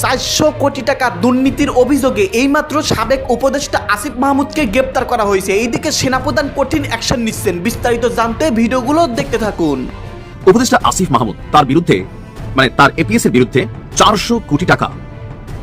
400 কোটি টাকা দুর্নীতির অভিযোগে এইমাত্র সাবেক উপদেষ্টা আসিফ মাহমুদকে গ্রেপ্তার করা হয়েছে। এইদিকে সেনাপ্রধান কঠিন অ্যাকশন নিচ্ছেন। বিস্তারিত জানতে ভিডিওগুলো দেখতে থাকুন। উপদেষ্টা আসিফ মাহমুদ তার বিরুদ্ধে তার এপিএস এর বিরুদ্ধে 400 কোটি টাকা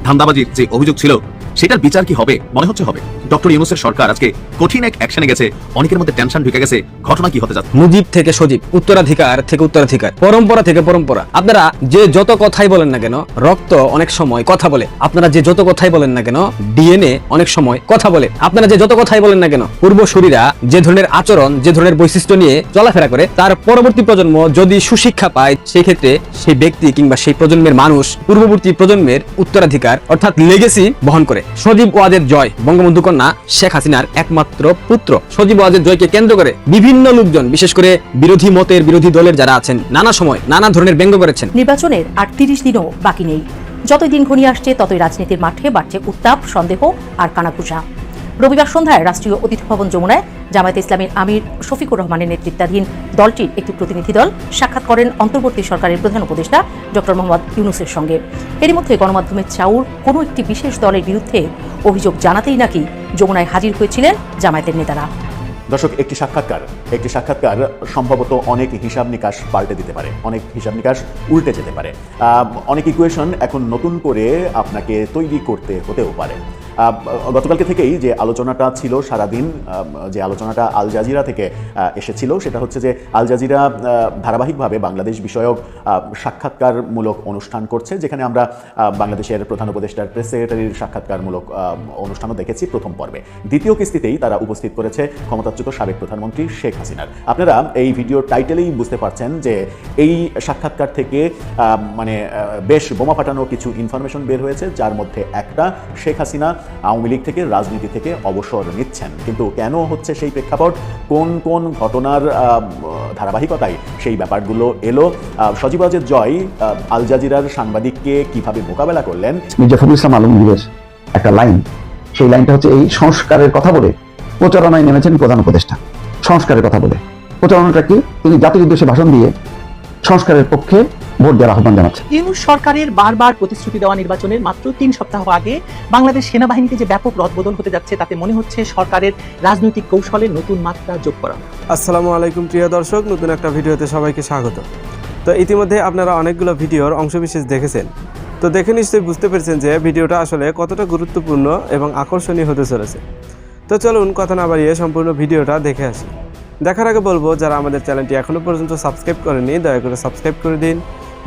ধান্দাবাজির যে অভিযোগ ছিল সেটার বিচার কি হবে? মনে হচ্ছে হবে। ডক্টর ইউনূসের সরকার আজকে কঠিন এক অ্যাকশনে গেছে। অনেকের মধ্যে টেনশন ঢুকে গেছে, ঘটনা কি হতে যাচ্ছে। মুজিব থেকে সজীব, উত্তরাধিকার থেকে উত্তরাধিকার, পরম্পরা থেকে পরম্পরা। আপনারা যে যত কথাই বলেন না কেন, রক্ত অনেক সময় কথা বলে। আপনারা যে যত কথাই বলেন না কেন, ডিএনএ অনেক সময় কথা বলে। আপনারা যে যত কথাই বলেন না কেন, পূর্বসূরীরা যে ধরনের আচরণ, যে ধরনের বৈশিষ্ট্য নিয়ে চলাফেরা করে, তার পরবর্তী প্রজন্ম যদি সুশিক্ষা পায়, সেই ক্ষেত্রে সেই ব্যক্তি কিংবা সেই প্রজন্মের মানুষ পূর্ববর্তী প্রজন্মের উত্তরাধিকার অর্থাৎ লেগেসি বহন করে। সজীব ওয়াজের জয় বঙ্গবন্ধু কন্যা শেখ হাসিনার একমাত্র পুত্র। সজীব ওয়াজের জয়কে কেন্দ্র করে বিভিন্ন লোকজন, বিশেষ করে বিরোধী মতের, বিরোধী দলের যারা আছেন, নানা সময় নানা ধরনের ব্যঙ্গ করেছেন। নির্বাচনের আর 30 দিনও বাকি নেই। যতই দিন ঘনিয়ে আসছে ততই রাজনীতির মাঠে বাড়ছে উত্তাপ, সন্দেহ আর কানাঘুষা। রবিবার সন্ধ্যায় রাষ্ট্রীয় অতিথি ভবন যমুনায় জামায়াতে ইসলামীর আমির শফিকুর রহমানের নেতৃত্বাধীন দলটির একটি প্রতিনিধি দল সাক্ষাৎ করেন অন্তর্বর্তী সরকারের প্রধান উপদেষ্টা ডক্টর মোহাম্মদ ইউনূসের সঙ্গে। এরই মধ্যে গণমাধ্যমের চাউর কোনো একটি বিশেষ দলের বিরুদ্ধে অভিযোগ জানাতেই নাকি যমুনায় হাজির হয়েছিলেন জামায়াতের নেতারা। দর্শক, একটি সাক্ষাৎকার সম্ভবত অনেক হিসাব নিকাশ পাল্টে দিতে পারে, অনেক হিসাব নিকাশ উল্টে যেতে পারে, অনেক ইকুয়েশন এখন নতুন করে আপনাকে তৈরি করতে হতেও পারে। গতকালকে থেকেই যে আলোচনাটা ছিল সারাদিন, যে আলোচনাটা আল জাজিরা থেকে এসেছিল, সেটা হচ্ছে যে আল জাজিরা ধারাবাহিকভাবে বাংলাদেশ বিষয়ক সাক্ষাৎকারমূলক অনুষ্ঠান করছে, যেখানে আমরা বাংলাদেশের প্রধান উপদেষ্টার প্রেস সেক্রেটারির সাক্ষাৎকারমূলক অনুষ্ঠানও দেখেছি প্রথম পর্বে। দ্বিতীয় কিস্তিতেই তারা উপস্থিত করেছে ক্ষমতাচ্যুত সাবেক প্রধানমন্ত্রী শেখ হাসিনার। আপনারা এই ভিডিওর টাইটেলেই বুঝতে পারছেন যে এই সাক্ষাৎকার থেকে বেশ বোমা ফাটানো কিছু ইনফরমেশন বের হয়েছে, যার মধ্যে একটা, শেখ হাসিনা আওয়ামী লীগ থেকে, রাজনীতি থেকে অবসর নিচ্ছেন। কিন্তু কেন হচ্ছে সেই প্রেক্ষাপট, কোন কোন ঘটনার ধারাবাহিকতায় সেই ব্যাপারগুলো এলো, সজীব ওয়াজের জয় আল জাজিরার সাংবাদিককে কিভাবে মোকাবেলা করলেন। মির্জা ফখরুল ইসলাম আলমগীরের একটা লাইন, সেই লাইনটা হচ্ছে এই সংস্কারের কথা বলে প্রচারণায় নেমেছেন প্রধান উপদেষ্টা। সংস্কারের কথা বলে প্রচারণাটা কি? তিনি জাতির উদ্দেশ্যে ভাষণ দিয়ে সংস্কারের পক্ষে ভোট দেওয়ার আহ্বান জানাচ্ছেন। ইউনূস সরকারের বারবার প্রতিশ্রুতি দেওয়া নির্বাচনের মাত্র 3 সপ্তাহ আগে বাংলাদেশ সেনাবাহিনীতে যে ব্যাপক রদবদল হতে যাচ্ছে, তাতে মনে হচ্ছে সরকারের রাজনৈতিক কৌশলে নতুন মাত্রা যোগ করা। আসসালামু আলাইকুম প্রিয় দর্শক, নতুন একটা ভিডিওতে সবাইকে স্বাগত। তো ইতিমধ্যে আপনারা অনেকগুলো ভিডিওর অংশবিশেষ দেখেছেন। তো দেখে নিশ্চয়ই বুঝতে পেরেছেন যে ভিডিওটা আসলে কতটা গুরুত্বপূর্ণ এবং আকর্ষণীয় হতে চলেছে। তো চলুন কথা না বাড়িয়ে সম্পূর্ণ ভিডিওটা দেখে আসি। দেখার আগে বলবো, যারা আমাদের চ্যানেলটি এখনও পর্যন্ত সাবস্ক্রাইব করেনি, দয়া করে সাবস্ক্রাইব করে দিন।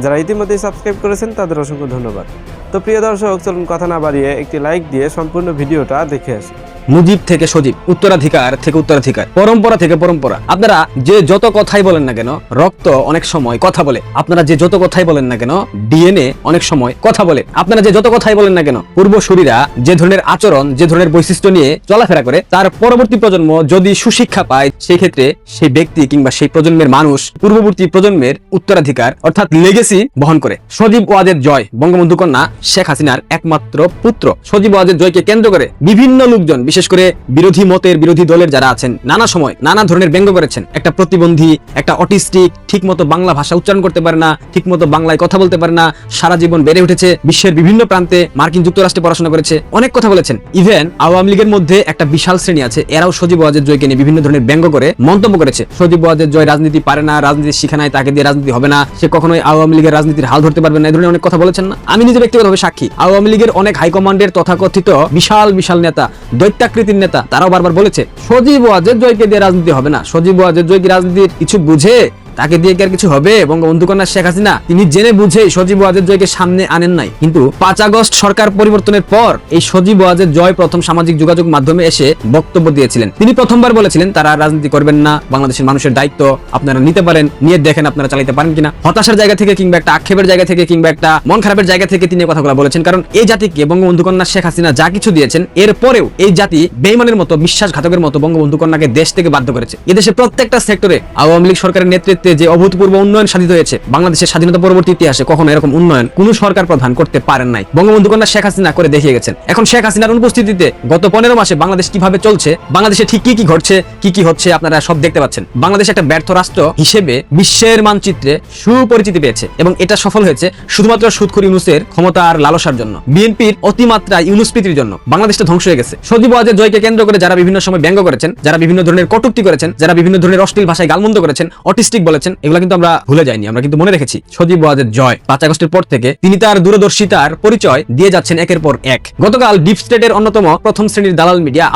যারা ইতিমধ্যেই সাবস্ক্রাইব করেছেন তাদের অসংখ্য ধন্যবাদ। তো প্রিয় দর্শক, চলুন কথা না বাড়িয়ে একটি লাইক দিয়ে সম্পূর্ণ ভিডিওটা দেখে আসি। মুজিব থেকে সজীব, উত্তরাধিকার থেকে উত্তরাধিকার, পরম্পরা থেকে পরম্পরা। আপনারা যে যত কথাই বলেন না কেন, রক্ত অনেক সময় কথা বলে। আপনারা যে যত কথাই বলেন না কেন, ডিএনএ অনেক সময় কথা বলে। আপনারা যে যত কথাই বলেন না কেন, পূর্বসূরীরা যে ধরনের আচরণ, যে ধরনের বৈশিষ্ট্য নিয়ে চলাফেরা করে, তার পরবর্তী প্রজন্ম যদি সুশিক্ষা পায়, সেই ক্ষেত্রে সেই ব্যক্তি কিংবা সেই প্রজন্মের মানুষ পূর্ববর্তী প্রজন্মের উত্তরাধিকার অর্থাৎ লেগেসি বহন করে। সজীব ওয়াজের জয় বঙ্গবন্ধু কন্যা শেখ হাসিনার একমাত্র পুত্র। সজীব ওয়াজের জয়কে কেন্দ্র করে বিভিন্ন লোকজন, বিশেষ করে বিরোধী মতের, বিরোধী দলের যারা আছেন, নানা সময় নানা ধরনের ব্যঙ্গ করেছেন। একটা প্রতিবন্ধী, একটা অটিস্টিক, ঠিকমতো বাংলা ভাষা উচ্চারণ করতে পারে না, ঠিকমতো বাংলায় কথা বলতে পারে না, সারা জীবন বেড়ে উঠেছে, বিশ্বের বিভিন্ন প্রান্তে, মার্কিন যুক্তরাষ্ট্রে পড়াশোনা করেছে, অনেক কথা বলেছেন। ইভেন আওয়ামী লীগের মধ্যে একটা বিশাল শ্রেণী আছে, এরাও সজীব ওয়াজের জয়কে নিয়ে বিভিন্ন ধরনের ব্যঙ্গ করে মন্তব্য করেছে। সজীব ওয়াজের জয় রাজনীতি পারে না, রাজনীতি শিখে নাই, তাকে দিয়ে রাজনীতি হবে না, সে কখনোই আওয়ামী লীগের রাজনীতির হাল ধরতে পারবে না, এই ধরনের অনেক কথা বলেছেন না। আমি নিজে ব্যক্তিগতভাবে সাক্ষী, আওয়ামী লীগের অনেক হাইকমান্ডের তথাকথিত বিশাল বিশাল নেতা, দৈত্যাকৃতির নেতা, তারাও বারবার বলেছে সজীব ওয়াজের জয়কে দিয়ে রাজনীতি হবে না। সজীব ওয়াজের জয় কি রাজনীতির কিছু বুঝে? তাকে দিয়ে কি আর কিছু হবে? বঙ্গবন্ধু কন্যা শেখ হাসিনা তিনি জেনে বুঝে সজীব ওয়াজের জয়কে সামনে আনেন নাই। কিন্তু 5 আগস্ট সরকার পরিবর্তনের পর এই সজীব ওয়াজের জয় প্রথম সামাজিক যোগাযোগ মাধ্যমে এসে বক্তব্য দিয়েছিলেন। তিনি প্রথমবার বলেছিলেন তারা রাজনীতি করবেন না, বাংলাদেশের মানুষের দায়িত্ব আপনারা নিতে পারেন, নিয়ে দেখেন আপনারা চালাতে পারেন কিনা। হতাশার জায়গা থেকে কিংবা একটা আক্ষেপের জায়গা থেকে কিংবা একটা মন খারাপের জায়গা থেকে তিনি কথাগুলো বলেছেন। কারণ এই জাতিকে বঙ্গবন্ধু কন্যা শেখ হাসিনা যা কিছু দিয়েছেন, এরপরেও এই জাতি বেঈমানের মতো, বিশ্বাসঘাতকের মতো বঙ্গবন্ধু কন্যাকে দেশ থেকে বাধ্য করেছে। এদেশের প্রত্যেকটা সেক্টরে আওয়ামী লীগ সরকারের নেতৃত্বে নেতৃত্বে যে অভূতপূর্ব উন্নয়ন সাধিত হয়েছে বাংলাদেশের স্বাধীনতা পরবর্তী ইতিহাসে কখনো এরকম উন্নয়ন কোন সরকার প্রধান করতে পারেন নাই। বঙ্গবন্ধু কন্যা শেখ হাসিনা করে দেখিয়ে গেছেন। এখন শেখ হাসিনার অনুপস্থিতিতে গত 15 মাসে বাংলাদেশ কিভাবে চলছে, বাংলাদেশে ঠিক কি কি ঘটছে, কি কি হচ্ছে আপনারা সব দেখতে পাচ্ছেন। বাংলাদেশ একটা ব্যর্থ রাষ্ট্র হিসেবে বিশ্বের মানচিত্রে সুপরিচিতি পেয়েছে এবং এটা সফল হয়েছে শুধুমাত্র সুদখোর ইউনূসের ক্ষমতা আর লালসার জন্য, বিএনপির অতিমাত্রা ইউনূসপ্রীতির জন্য। বাংলাদেশটা ধ্বংস হয়ে গেছে। সজীব ওয়াজেদ জয়কে কেন্দ্র করে যারা বিভিন্ন সময় ব্যঙ্গ করেছেন, যারা বিভিন্ন ধরনের কটূক্তি করেছেন, যারা বিভিন্ন ধরনের অশ্লীল ভাষায় গালমন্দ করেছেন, অটিস্টিক বলেছেন, এগুলো কিন্তু আমরা ভুলে যাইনি, আমরা কিন্তু মনে রেখেছি। সজীব ওয়াজেদ জয় 5 আগস্টের পর থেকে তিনি তার দূরদর্শিতার পরিচয় দিয়ে যাচ্ছেন একের পর এক। গতকাল ডিপ স্টেটের অন্যতম প্রথম শ্রেণীর দালাল মিডিয়া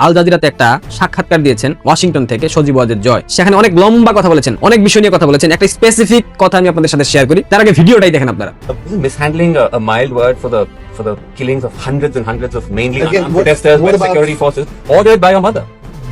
আল জাজিরাতে একটা সাক্ষাৎকার দিয়েছেন ওয়াশিংটন থেকে সজীব ওয়াজেদ জয়। সেখানে অনেক লম্বা কথা বলেছেন, অনেক বিষয় নিয়ে কথা বলেছেন। একটা স্পেসিফিক কথা আমি আপনাদের সাথে শেয়ার করি, তার আগে ভিডিওটাই দেখেন আপনারা। Mishandling a mild word for the killings of hundreds and hundreds of mainly Again, unarmed what- protesters what by about- security forces ordered by your mother.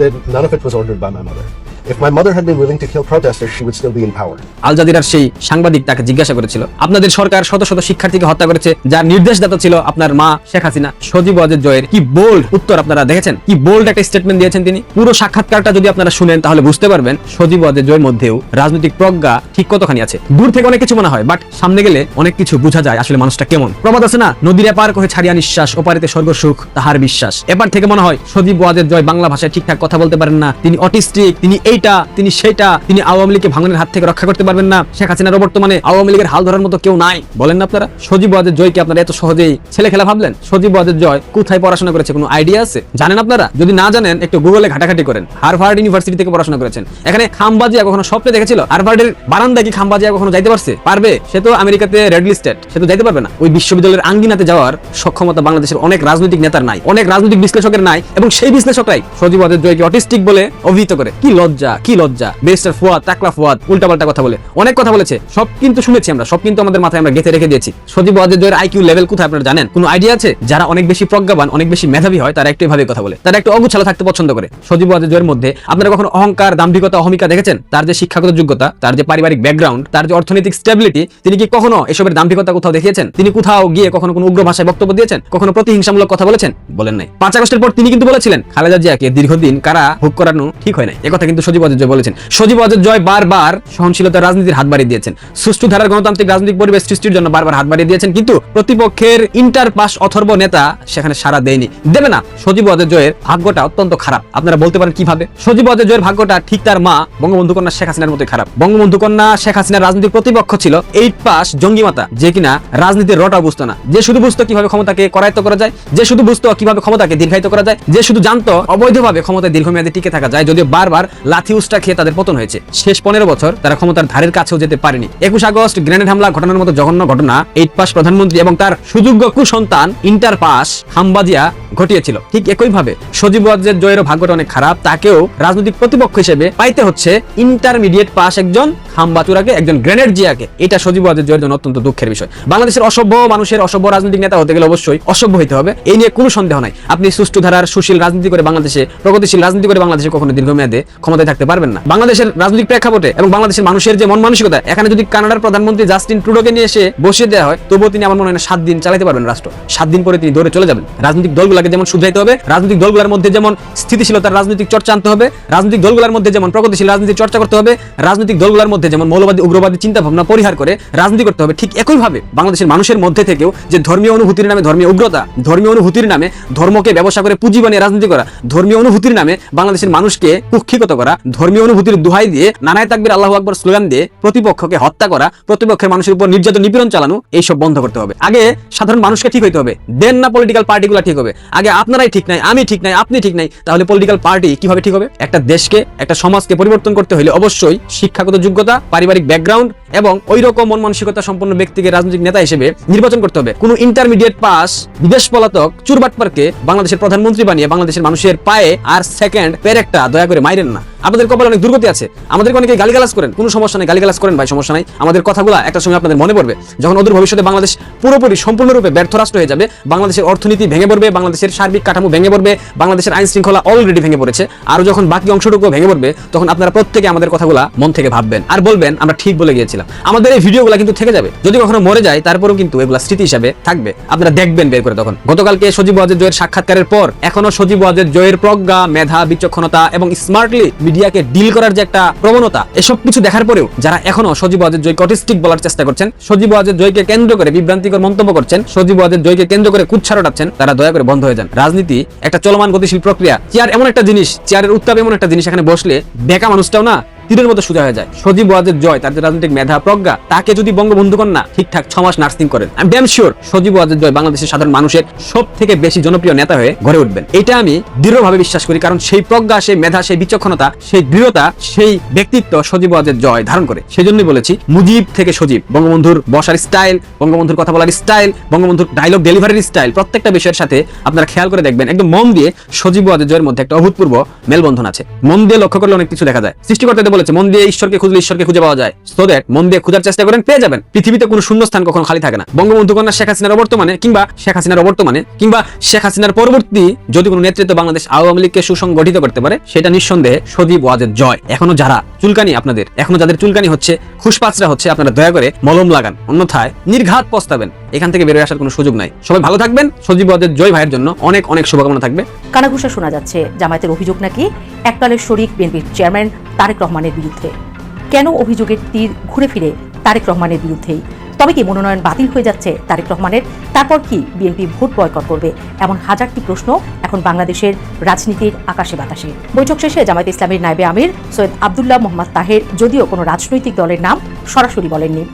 Then none of it was ordered by my mother. If my mother had been willing to kill protesters, she would still be in power. আল জাজিরার সেই সাংবাদিক তাকে জিজ্ঞাসা করেছিল, আপনাদের সরকার শত শত শিক্ষার্থীকে হত্যা করেছে, যার নির্দেশদাতা ছিল আপনার মা শেখ হাসিনা। সজীব ওয়াজেদ জয়ের কি বোল্ড উত্তর আপনারা দেখেছেন, কি বোল্ড একটা স্টেটমেন্ট দিয়েছেন তিনি। পুরো সাক্ষাৎকারটা যদি আপনারা শুনেন তাহলে বুঝতে পারবেন সজীব ওয়াজেদ জয়ের মধ্যেও রাজনৈতিক প্রজ্ঞা ঠিক কতখানি আছে। দূর থেকে অনেক কিছু মনে হয়, বাট সামনে গেলে অনেক কিছু বোঝা যায় আসলে মানুষটা কেমন। প্রবাদ আছে না, নদীর এপার কহে ছাড়িয়া নিঃশ্বাস, ওপারেতে স্বর্গ সুখ তাহার বিশ্বাস। এপার থেকে মনে হয় সজীব ওয়াজেদ জয় বাংলা ভাষায় ঠিকঠাক কথা বলতে পারেন না, তিনি অটিস্টিক, তিনি এইটা, তিনি সেইটা, তিনি আওয়ামী লীগকে ভাঙনের হাত থেকে রক্ষা করতে পারবেন না। শেখ হাসিনার বর্তমানে আওয়ামী লীগের হাল ধরার মতো কেউ নাই, বলেন না আপনারা। সজীব ওয়াজেদ জয়কে আপনারা এত সহজেই ছেলে খেলা ভাবলেন? সজীব ওয়াজেদ জয় কোথায় পড়াশোনা করেছে কোনো আইডিয়া আছে? জানেন আপনারা? যদি না জানেন একটু গুগলে ঘাটাঘাটি করেন। হার্ভার্ড ইউনিভার্সিটি থেকে পড়াশোনা করেছেন। এখানে খামবাজিয়া কখনো স্বপ্নে দেখেছিল? হার্ভার্ডের বারান্দায় কি খামবাজিয়া কখনো যাইতে পারছে? পারবে? সে তো আমেরিকাতে রেড লিস্টেড, সে তো যাইতে পারবে না। ওই বিশ্ববিদ্যালয়ের আঙ্গিনাতে যাওয়ার সক্ষমতা বাংলাদেশের অনেক রাজনৈতিক নেতার নাই, অনেক রাজনৈতিক বিশ্লেষকের নাই, এবং সেই বিশ্লেষকরাই সজীব ওয়াজেদ জয়কে অটিস্টিক বলে অভিহিত করে। কি লজ্জা, কি লজ্জা। ব্যারিস্টার ফুয়াদ, টাকলা ফুয়াদ উল্টাপাল্টা কথা বলে, অনেক কথা বলেছে, সব কিন্তু শুনেছি আমরা, সব কিন্তু আমাদের মাথায় আমরা গেঁথে রেখে দিয়েছি। সজীব ওয়াজেদ জয়ের আইকিউ লেভেল কোথায় আপনারা জানেন? কোনো আইডিয়া আছে? যারা অনেক বেশি প্রজ্ঞাবান, অনেক বেশি মেধাবী হয় তারা একটু এভাবে কথা বলে, তারা একটু অগুছালো থাকতে পছন্দ করে। সজীব ওয়াজেদ জয়ের মধ্যে আপনারা কখনো অহংকার, দাম্ভিকতা, অহমিকা দেখেছেন? তার যে শিক্ষাগত যোগ্যতা, তার যে পারিবারিক ব্যাকগ্রাউন্ড, তার যে অর্থনৈতিক স্টেবিলিটি, তিনি কি কখনো এসবের দাম্ভিকতা কোথাও দেখিয়েছেন? তিনি কোথাও গিয়ে কখনো কোনো উগ্র ভাষায় বক্তব্য দিয়েছেন? কখনো প্রতিহিংসামূলক কথা বলেছেন? বলেন নাই। 5 আগস্টের পর তিনি কিন্তু বলেছিলেন খালেদা জিয়াকে দীর্ঘদিন কারা ভোগ করানো ঠিক হয় নাই, একথা কিন্তু সজীব ওয়াজেদ জয় বলেছেন। সজীব ওয়াজেদ জয় বারবার সহনশীলতার রাজনীতির হাত বাড়িয়ে দিয়েছেন, সুষ্ঠু ধারার গণতান্ত্রিক রাজনৈতিক পরিবেশ সৃষ্টির জন্য বারবার হাত বাড়িয়ে দিয়েছেন, কিন্তু প্রতিপক্ষের ইন্টার পাস অথর্ব নেতা সেখানে সাড়া দেয়নি, দেবে না। সজীব ওয়াজেদ জয়ের ভাগ্যটা অত্যন্ত খারাপ। আপনারা বলতে পারেন কিভাবে? সজীব ওয়াজেদ জয়ের ভাগ্যটা ঠিক তার মা বঙ্গবন্ধু কন্যা শেখ হাসিনার মতোই খারাপ। বঙ্গবন্ধু কন্যা শেখ হাসিনার রাজনৈতিক প্রতিপক্ষ ছিল 8 পাস জঙ্গি মাতা, যে কিনা রাজনীতির রটা বুঝতো না, যে শুধু বুঝতো কিভাবে ক্ষমতাকে করায়ত্ত করা যায়, যে শুধু বুঝতো কিভাবে ক্ষমতাকে দীর্ঘায়িত করা যায়, যে শুধু জানতো অবৈধভাবে ক্ষমতায় দীর্ঘমেয়াদে টিকে থাকা যায়, যদিও বারবার লাথি উস্টা খেয়ে তাদের পতন হয়েছে। শেষ 15 বছর তারা ক্ষমতার ধারের কাছেও যেতে পারেনি। 21 আগস্ট গ্রেনেড হামলা ঘটনার মতো জঘন্য ঘটনা 8 পাস প্রধানমন্ত্রী এবং তার সুযোগ্য কুসন্তান ইন্টার পাস খামবাজিয়া ঘটিয়েছিল। ঠিক একইভাবে সজীব ওয়াজেদ জয়ের ভাগ্যটা অনেক খারাপ, তাকেও রাজনৈতিক প্রতিপক্ষ হিসেবে পাইতে হচ্ছে ইন্টারমিডিয়েট পাস একজন খামবাচুরাকে, একজন গ্রেনেড জিয়াকে। এটা সজীব ওয়াজেদ জয়ের জন্য অত্যন্ত দুঃখের বিষয়। বাংলাদেশের অসভ্য মানুষের অসভ্য রাজনৈতিক নেতা হতে গেলে অবশ্যই অসভ্য হইতে হবে, এই নিয়ে কোনো সন্দেহ নাই। আপনি সুষ্ঠু ধারার সুশীল রাজনীতি করে বাংলাদেশে, প্রগতিশীল রাজনীতি করে বাংলাদেশে কখনো দীর্ঘমেয়াদে ক্ষমতায় থাকতে পারবেন না। বাংলাদেশের রাজনৈতিক প্রেক্ষাপটে এবং বাংলাদেশের মানুষের যে মন মানসিকতা, এখানে যদি কানাডার প্রধানমন্ত্রী জাস্টিন ট্রুডোকে নিয়ে এসে বসিয়ে দেওয়া হয়, তবুও তিনি আমার মনে হয় না 7 দিন চালাতে পারবেন রাষ্ট্র। 7 দিন পরে তিনি দৌড়ে চলে যাবেন। রাজনৈতিক দলগুলোকে যেমন শুধরাইতে হবে, রাজনৈতিক দলগুলোর মধ্যে যেমন স্থিতিশীলতার রাজনৈতিক চর্চা আনতে হবে, রাজনৈতিক দলগুলোর মধ্যে যেমন প্রগতিশীল রাজনীতি চর্চা করতে হবে, রাজনৈতিক দলগুলোর মধ্যে যেমন মৌলবাদী উগ্রবাদী চিন্তা ভাবনা পরিহার করে রাজনীতি করতে হবে, ঠিক একইভাবে বাংলাদেশের মানুষের মধ্যে থেকেও যে ধর্মীয় অনুভূতির নামে ধর্মীয় উগ্রতা, ধর্মীয় অনুভূতির নামে ধর্মকে ব্যবসা করে পুঁজি বানিয়ে রাজনীতি করা, ধর্মীয় অনুভূতির নামে বাংলাদেশের মানুষকে কুক্ষিগত করা, ধর্মীয় অনুভূতির দোহাই দিয়ে নানায় তাকবীর আল্লাহু আকবার স্লোগান দিয়ে প্রতিপক্ষকে হত্যা করা, প্রতিপক্ষের মানুষের উপর নির্যাতন নিপীড়ন চালানো, এইসব বন্ধ করতে হবে। আগে সাধারণ মানুষকে ঠিক হইতে হবে, দেন না পলিটিক্যাল পার্টিগুলো ঠিক হবে। আগে আপনারাই ঠিক নাই, আমি ঠিক নাই, আপনি ঠিক নাই, তাহলে পলিটিক্যাল পার্টি কিভাবে ঠিক হবে? একটা দেশকে, একটা সমাজকে পরিবর্তন করতে হলে অবশ্যই শিক্ষাগত যোগ্যতা, পারিবারিক ব্যাকগ্রাউন্ড এবং ওই রকম মন মানসিকতা সম্পন্ন ব্যক্তিকে রাজনৈতিক নেতা হিসেবে নির্বাচন করতে হবে। কোনো ইন্টারমিডিয়েট পাস বিদেশ পলাতক চুরবাটপারকে বাংলাদেশের প্রধানমন্ত্রী বানিয়ে বাংলাদেশের মানুষের পায়ে আর সেকেন্ড পেরেকটা দয়া করে মাইরেন না। আপনাদের কপালে অনেক দুর্গতি আছে, আমাদেরকে অনেকে গালিগালাজ করেন, কোনো সমস্যা নেই, গালিগালাজ করেন ভাই, সমস্যা নাই। আমাদের কথাগুলো একটা সময় আপনাদের মনে পড়বে, যখন অদূর ভবিষ্যতে বাংলাদেশ পুরোপুরি সম্পূর্ণরূপে ব্যর্থ রাষ্ট্র হয়ে যাবে, বাংলাদেশের অর্থনীতি ভেঙে পড়বে, বাংলাদেশের সার্বিক কাঠামো ভেঙে পড়বে, বাংলাদেশের আইন শৃঙ্খলা অলরেডি ভেঙে পড়েছে, আর যখন বাকি অংশটুকু ভেঙে পড়বে, তখন আপনারা প্রত্যেকে আমাদের কথাগুলো মন থেকে ভাববেন আর বলবেন আমরা ঠিক বলে গিয়েছিলাম। আমাদের এই ভিডিওগুলো কিন্তু থেকে যাবে, যদি কখনো মরে যায় তারপরেও কিন্তু এগুলা স্মৃতি হিসাবে থাকবে, আপনারা দেখবেন বের করে। তখন গতকালকে সজীব ওয়াজেদ জয়ের সাক্ষাৎকারের পর এখনো সজীব ওয়াজেদ জয়ের প্রজ্ঞা, মেধা, বিচক্ষণতা এবং স্মার্টলি মিডিয়াকে ডিল করার যে একটা প্রবণতা, এসব কিছু দেখার পরেও যারা এখনো সজীব ওয়াজেদ জয়কে অটিস্টিক বলার চেষ্টা করছেন, সজীব ওয়াজেদ জয়কে কেন্দ্র করে বিভ্রান্তিকর মন্তব্য করছেন, সজীব ওয়াজেদ জয়কে কেন্দ্র করে কুৎসা রটাচ্ছেন, তারা দয়া করে বন্ধ হয়ে যান। রাজনীতি একটা চলমান গতিশীল প্রক্রিয়া। চেয়ার এমন একটা জিনিস, চেয়ারের উত্তাপ এমন একটা জিনিস, এখানে বসলে বেকা মানুষটাও না তীরের মতো সোজা হয়ে যায়। সজীব ওয়াজেদ জয় তার যে রাজনৈতিক মেধা প্রজ্ঞা, তাকে যদি বঙ্গবন্ধু কন্যা ঠিকঠাক 6 মাস নার্সিং করেন, আমি ড্যাম শিওর সজীব ওয়াজেদ জয় বাংলাদেশের সাধারণ মানুষের সব থেকে বেশি জনপ্রিয় নেতা হয়ে গড়ে উঠবেন। এটা আমি দৃঢ়ভাবে বিশ্বাস করি, কারণ সেই প্রজ্ঞা, সেই মেধা, সেই বিচক্ষণতা, সেই দৃঢ়তা, সেই ব্যক্তিত্ব সজীব ওয়াজেদ জয় ধারণ করে। সেই জন্যই বলেছি মুজিব থেকে সজীব, বঙ্গবন্ধুর বসার স্টাইল, বঙ্গবন্ধুর কথা বলার স্টাইল, বঙ্গবন্ধুর ডায়লগ ডেলিভারির স্টাইল, প্রত্যেকটা বিষয়ের সাথে আপনারা খেয়াল করে দেখবেন, একদম মন দিয়ে সজীব ওয়াজেদ জয়ের মধ্যে একটা অভূতপূর্ব মেলবন্ধন আছে। মন দিয়ে লক্ষ্য করলে অনেক কিছু দেখা যায়। সৃষ্টিকর্তাদের বলেছে মন দিয়ে ঈশ্বরকে খুঁজলে ঈশ্বরকে খুঁজে পাওয়া যায়। সো দ্যাট মন দিয়ে খোঁজার চেষ্টা করেন, পেয়ে যাবেন। পৃথিবীতে কোনো শূন্য স্থান কখনো খালি থাকে না। বঙ্গবন্ধু কন্যা শেখ হাসিনার অবর্তমানে কিংবা শেখ হাসিনার পরবর্তী যদি কোনো নেতৃত্ব বাংলাদেশ আওয়ামী লীগকে সুসংগঠিত করতে পারে, সেটা নিঃসন্দেহে সজীব ওয়াজেদ জয়। এখনো যারা চুলকানি, এখনো যাদের চুলকানি হচ্ছে, খুশপাচরা হচ্ছে, আপনারা দয়া করে মলম লাগান, অন্যথায় নির্ঘাত পস্তাবেন। এখান থেকে বেরোয় আসার কোনো সুযোগ নাই। সবাই ভালো থাকবেন। সজীব ওয়াজেদ জয় ভাইয়ের জন্য অনেক অনেক শুভকামনা থাকবে। কানাঘুষা শোনা যাচ্ছে জামায়াতের অভিযোগ নাকি এককালের শরিক বিএনপির চেয়ারম্যান তারেক রহমানের বিরুদ্ধে। কেন অভিযোগের তীর ঘুরে ফিরে তারেক রহমানের বিরুদ্ধেই? তবে কি মনোনয়ন বাতিল হয়ে যাচ্ছে তারেক রহমানের? তারপর কি বিএনপি ভোট বয়কট করবে? এমন হাজারটি প্রশ্ন এখন বাংলাদেশের রাজনীতির আকাশে বাতাসে। বৈঠক শেষে জামায়াতে ইসলামীর নায়েবে আমির সৈয়দ আব্দুল্লাহ মোহাম্মদ তাহের যদিও কোনো রাজনৈতিক দলের নাম সরাসরি বলেননি।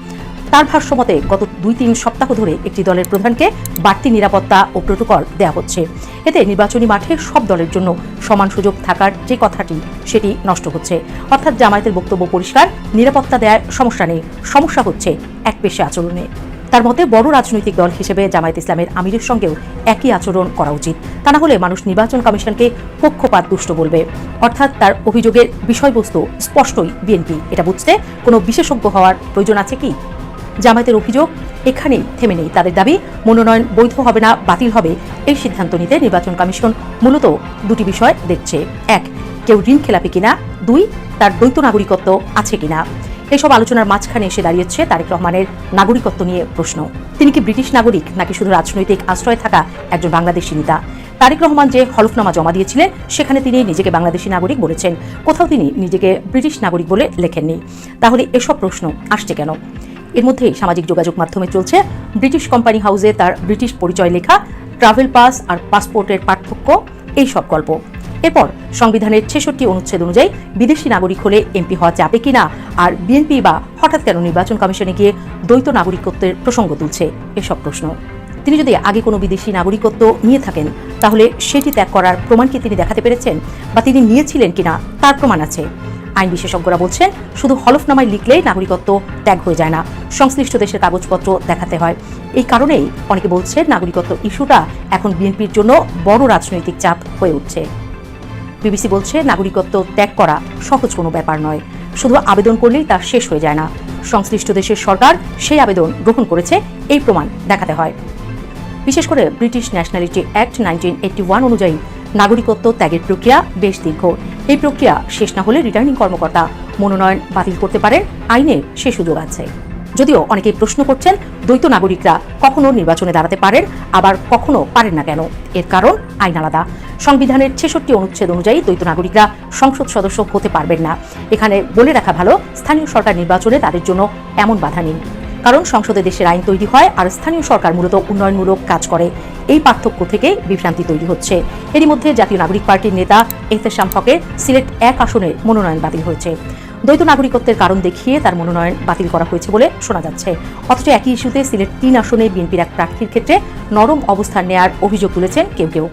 তার ভাষ্যমতে গত 2-3 সপ্তাহ ধরে একটি দলের প্রধানকে বাড়তি নিরাপত্তা ও প্রোটোকল দেওয়া হচ্ছে। এতে নির্বাচনী মাঠে সব দলের জন্য সমান সুযোগ থাকার যে কথাটি, সেটি নষ্ট হচ্ছে। অর্থাৎ জামায়াতের বক্তব্য পরিষ্কার, নিরাপত্তা দেওয়ার সমস্যা নেই, সমস্যা হচ্ছে একপেশে আচরণে। তার মতে বড় রাজনৈতিক দল হিসেবে জামায়াত ইসলামের আমিরের সঙ্গেও একই আচরণ করা উচিত। তা না হলে মানুষ নির্বাচন কমিশনকে পক্ষপাত দুষ্ট বলবে। অর্থাৎ তার অভিযোগের বিষয়বস্তু স্পষ্টই বিএনপি। এটা বুঝতে কোনো বিশেষজ্ঞ হওয়ার প্রয়োজন আছে কি? জামায়াতের অভিযোগ এখানেই থেমে নেই। তাদের দাবি মনোনয়ন বৈধ হবে না, বাতিল হবে। এই সিদ্ধান্ত নিতে নির্বাচন কমিশন মূলত দুটি বিষয় দেখছে: 1, কেউ ঋণ খেলাপি কিনা, 2, তার দ্বৈত নাগরিকত্ব আছে কিনা। এসব আলোচনার মাঝখানে এসে দাঁড়িয়েছে তারেক রহমানের নাগরিকত্ব নিয়ে প্রশ্ন। তিনি কি ব্রিটিশ নাগরিক নাকি শুধু রাজনৈতিক আশ্রয় থাকা একজন বাংলাদেশি নেতা? তারেক রহমান যে হলফনামা জমা দিয়েছিলেন সেখানে তিনি নিজেকে বাংলাদেশি নাগরিক বলেছেন, কোথাও তিনি নিজেকে ব্রিটিশ নাগরিক বলে লেখেননি। তাহলে এসব প্রশ্ন আসছে কেন? এর মধ্যেই সামাজিক যোগাযোগ মাধ্যমে চলছে ব্রিটিশ কোম্পানি হাউসে তার ব্রিটিশ পরিচয় লেখা, ট্রাভেল পাস আর পাসপোর্টের পার্থক্য, এই সব গল্প। এরপর সংবিধানের 66 অনুচ্ছেদ অনুযায়ী বিদেশি নাগরিক হলে এমপি হওয়া যাবে কিনা, আর বিএনপি বা হঠাৎ কেন নির্বাচন কমিশনে গিয়ে দ্বৈত নাগরিকত্বের প্রসঙ্গ তুলছে, এসব প্রশ্ন। তিনি যদি আগে কোনো বিদেশি নাগরিকত্ব নিয়ে থাকেন তাহলে সেটি ত্যাগ করার প্রমাণ কি তিনি দেখাতে পেরেছেন, বা তিনি নিয়েছিলেন কিনা তার প্রমাণ আছে? আইন বিশেষজ্ঞরা বলছেন শুধু হলফনামায় লিখলেই নাগরিকত্ব ত্যাগ হয়ে যায় না, সংশ্লিষ্ট দেশের কাগজপত্র দেখাতে হয়। এই কারণেই অনেকে বলছেন নাগরিকত্ব ইস্যুটা এখন বিএনপির জন্য বড় রাজনৈতিক চাপ হয়ে উঠছে। বিবিসি বলছে নাগরিকত্ব ত্যাগ করা সহজ কোনো ব্যাপার নয়, শুধু আবেদন করলেই তা শেষ হয়ে যায় না। সংশ্লিষ্ট দেশের সরকার সেই আবেদন গ্রহণ করেছে এই প্রমাণ দেখাতে হয়। বিশেষ করে ব্রিটিশ ন্যাশনালিটি অ্যাক্ট 1981 অনুযায়ী নাগরিকত্ব ত্যাগের প্রক্রিয়া বেশ দীর্ঘ। এই প্রক্রিয়া শেষ না হলে রিটার্নিং কর্মকর্তা মনোনয়ন বাতিল করতে পারেন, আইনে সে সুযোগ আছে। যদিও অনেকেই প্রশ্ন করছেন দ্বৈত নাগরিকরা কখনো নির্বাচনে দাঁড়াতে পারেন, আবার কখনো পারেন না কেন? এর কারণ আইন আলাদা। সংবিধানের 66 অনুচ্ছেদ অনুযায়ী দ্বৈত নাগরিকরা সংসদ সদস্য হতে পারবেন না। এখানে বলে রাখা ভালো, স্থানীয় সরকার নির্বাচনে তাদের জন্য এমন বাধা নেই, কারণ সংসদে দেশের আইন তৈরি হয় আর স্থানীয় সরকার মূলত উন্নয়নমূলক কাজ করে। এই পার্থক্য থেকে বিভ্রান্তি তৈরি হচ্ছে। এরই মধ্যে জাতীয় নাগরিক পার্টির নেতা এহতেশাম হকের সিলেট 1 আসনের মনোনয়ন বাতিল হয়েছে। দ্বৈত নাগরিকত্বের কারণ দেখিয়ে তার মনোনয়ন বাতিল করা হয়েছে বলে শোনা যাচ্ছে। অথচ একই ইস্যুতে সিলেট 3 আসনে বিএনপির এক প্রার্থীর ক্ষেত্রে নরম অবস্থান নেয়ার অভিযোগ তুলেছেন কেউ।